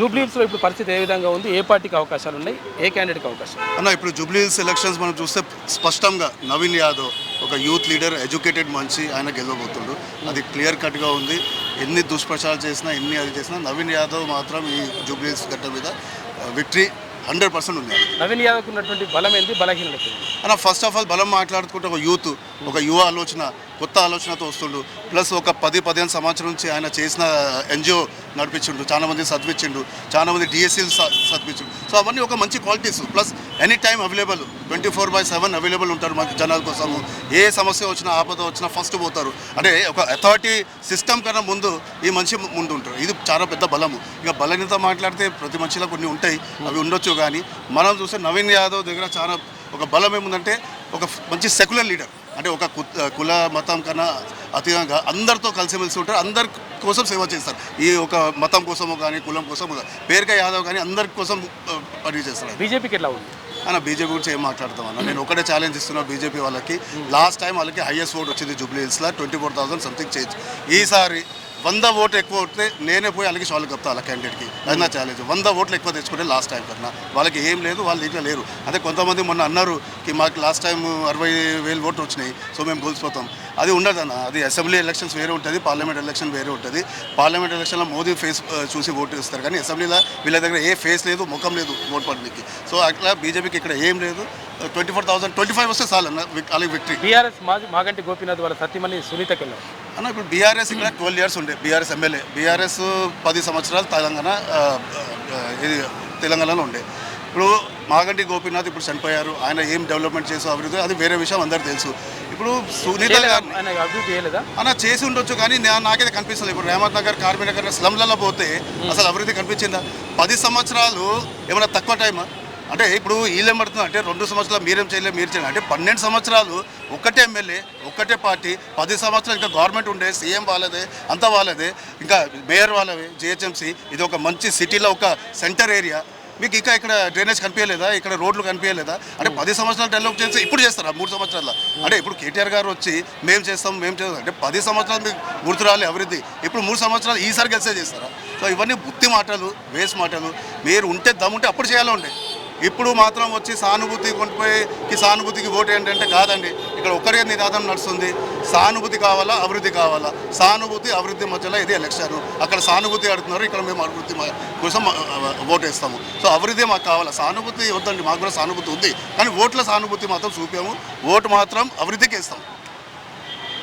జూబ్లీహిల్స్లో ఇప్పుడు పరిస్థితి ఏ విధంగా ఉంది? ఏ పార్టీకి అవకాశాలు ఉన్నాయి? ఏ క్యాండిడేట్కి అవకాశం? అన్న ఇప్పుడు జూబ్లీహిల్స్ ఎలక్షన్స్ మనం చూస్తే స్పష్టంగా నవీన్ యాదవ్ ఒక యూత్ లీడర్, ఎడ్యుకేటెడ్ మనిషి, ఆయన గెలవబోతుండు. అది క్లియర్ కట్గా ఉంది. ఎన్ని దుష్ప్రచారాలు చేసినా, ఎన్ని అది చేసినా నవీన్ యాదవ్ మాత్రం ఈ జూబ్లీహిల్స్ గడ్డ మీద విక్టరీ 100% ఉంది. నవీన్ యాదవ్ ఉన్నటువంటి బలం ఏంటి, బలహీనత? అన్న ఫస్ట్ ఆఫ్ ఆల్ బలం మాట్లాడుకుంటే ఒక యూత్, ఒక యువ ఆలోచన, కొత్త ఆలోచనతో వస్తుండు. ప్లస్ ఒక 10-15 సంవత్సరం నుంచి ఆయన చేసిన ఎన్జిఓ నడిపించిండు, చాలా మంది చదివించిండు, చాలా మంది డిఎస్సీలు చదివించిండు. సో అవన్నీ ఒక మంచి qualities. Plus any time available, 24/7 available ఉంటారు మన జనాల కోసము. ఏ సమస్య వచ్చినా, ఆపద వచ్చినా ఫస్ట్ పోతారు. అంటే ఒక అథారిటీ సిస్టమ్ కన్నా ముందు ఈ మనిషి ముందు ఉంటారు. ఇది చాలా పెద్ద బలము. ఇక బలహీనత మాట్లాడితే ప్రతి మనిషిలో కొన్ని ఉంటాయి, అవి ఉండొచ్చు. కానీ మనం చూస్తే నవీన్ యాదవ్ దగ్గర చాలా ఒక బలం ఏముందంటే ఒక మంచి సెక్యులర్ లీడర్. అంటే ఒక కుల మతం కన్నా అతీతంగా అందరితో కలిసిమెలిసి ఉంటారు, అందరి కోసం సేవ చేస్తారు. ఈ ఒక మతం కోసము కానీ కులం కోసము పేరుగా యాదవ్ కానీ అందరి కోసం పని చేస్తారు. బీజేపీకి ఎట్లా ఉంది అన్న? బీజేపీ గురించి ఏం మాట్లాడతామన్నా, నేను ఒకటే ఛాలెంజ్ ఇస్తున్నా బీజేపీ వాళ్ళకి. లాస్ట్ టైం వాళ్ళకి హైయెస్ట్ ఓట్ వచ్చింది జూబ్లీహిల్స్లో, 24,000 సంథింగ్ చేంజ్. ఈసారి 100 ఓట్లు ఎక్కువ వస్తే నేనే పోయి అలాగే షాల్ కప్తా వాళ్ళ క్యాండిడేట్కి. అది నా ఛాలెంజ్. 100 ఓట్లు ఎక్కువ తెచ్చుకుంటే లాస్ట్ టైం కన్నా వాళ్ళకి ఏం లేదు, వాళ్ళు దీంట్లో లేరు. అదే కొంతమంది మొన్న అన్నారు కి మాకు లాస్ట్ టైం 60,000 ఓట్లు వచ్చినాయి, సో మేము గెలిచిపోతాం. అది ఉండదు అన్న. అది అసెంబ్లీ ఎలక్షన్స్ వేరే ఉంటుంది, పార్లమెంట్ ఎలక్షన్ వేరే ఉంటుంది. పార్లమెంట్ ఎలక్షన్లో మోదీ ఫేస్ చూసి ఓటు ఇస్తారు, కానీ అసెంబ్లీలో వీళ్ళ దగ్గర ఏ ఫేస్ లేదు, ముఖం లేదు ఓట్ పడడానికి. సో అట్లా బీజేపీకి ఇక్కడ ఏం లేదు. 24,025 వస్తే చాలు అన్న, అలాగే విక్టరీ. బీఆర్ఎస్ మాగంటి గోపీనాథ్ వాళ్ళ సత్యమణి సునీతకి వెళ్ళారు అన్న. ఇప్పుడు బీఆర్ఎస్ ఇక్కడ 12 ఇయర్స్ ఉండే బీఆర్ఎస్ ఎమ్మెల్యే. బీఆర్ఎస్ 10 సంవత్సరాలు తెలంగాణలో ఉండే. ఇప్పుడు మాగంటి గోపీనాథ్ ఇప్పుడు చనిపోయారు. ఆయన ఏం డెవలప్మెంట్ చేసో అభివృద్ధి అది వేరే విషయం, అందరికీ తెలుసు. ఇప్పుడు సునీత గారిని అన్న చేసి ఉండొచ్చు, కానీ నాకైతే కనిపిస్తుంది. ఇప్పుడు రేవంత్ నగర్, కార్మిక నగర్ స్లమ్లలో పోతే అసలు అభివృద్ధి కనిపించిందా? 10 సంవత్సరాలు ఏమైనా తక్కువ టైమా? అంటే ఇప్పుడు వీళ్ళేం పడుతుంది అంటే 2 సంవత్సరాలు మీరేం చేయలేదు, మీరు చేయలేదు అంటే 12 సంవత్సరాలు ఒక్కటే ఎమ్మెల్యే, ఒక్కటే పార్టీ. 10 సంవత్సరాలు ఇంకా గవర్నమెంట్ ఉండే, సీఎం వాళ్ళదే, అంతా వాళ్ళదే, ఇంకా మేయర్ వాళ్ళవే, జిహెచ్ఎంసీ. ఇది ఒక మంచి సిటీలో ఒక సెంటర్ ఏరియా. మీకు ఇంకా ఇక్కడ డ్రైనేజ్ కనిపించలేదా? ఇక్కడ రోడ్లు కనిపించలేదా? అంటే 10 సంవత్సరాలు డెవలప్ చేస్తే ఇప్పుడు చేస్తారా 3 సంవత్సరాల్లో? అంటే ఇప్పుడు కేటీఆర్ గారు వచ్చి మేము చేస్తాం అంటే 10 సంవత్సరాలు మీకు గుర్తు రాలే అభివృద్ధి. ఇప్పుడు 3 సంవత్సరాలు ఈసారి గెలిసే చేస్తారా? సో ఇవన్నీ బుద్ధి మాటలు, వేస్ట్ మాటలు. మీరు ఉంటే దమ్ముంటే అప్పుడు చేయాలో ఉండే. ఇప్పుడు మాత్రం వచ్చి సానుభూతి కొంటుపోయి సానుభూతికి ఓటు ఏంటంటే కాదండి. ఇక్కడ ఒక్కరే నినాదం నడుస్తుంది, సానుభూతి కావాలా, అభివృద్ధి కావాలా. సానుభూతి అభివృద్ధి మధ్యలో ఇది ఎలక్షన్. అక్కడ సానుభూతి అడుగుతున్నారు, ఇక్కడ మేము అభివృద్ధి కోసం ఓటు వేస్తాము. సో అభివృద్ధి మాకు కావాలా, సానుభూతి వద్దండి. మాకు కూడా సానుభూతి ఉంది, కానీ ఓట్ల సానుభూతి మాత్రం చూపాము. ఓటు మాత్రం అభివృద్ధికి వేస్తాం.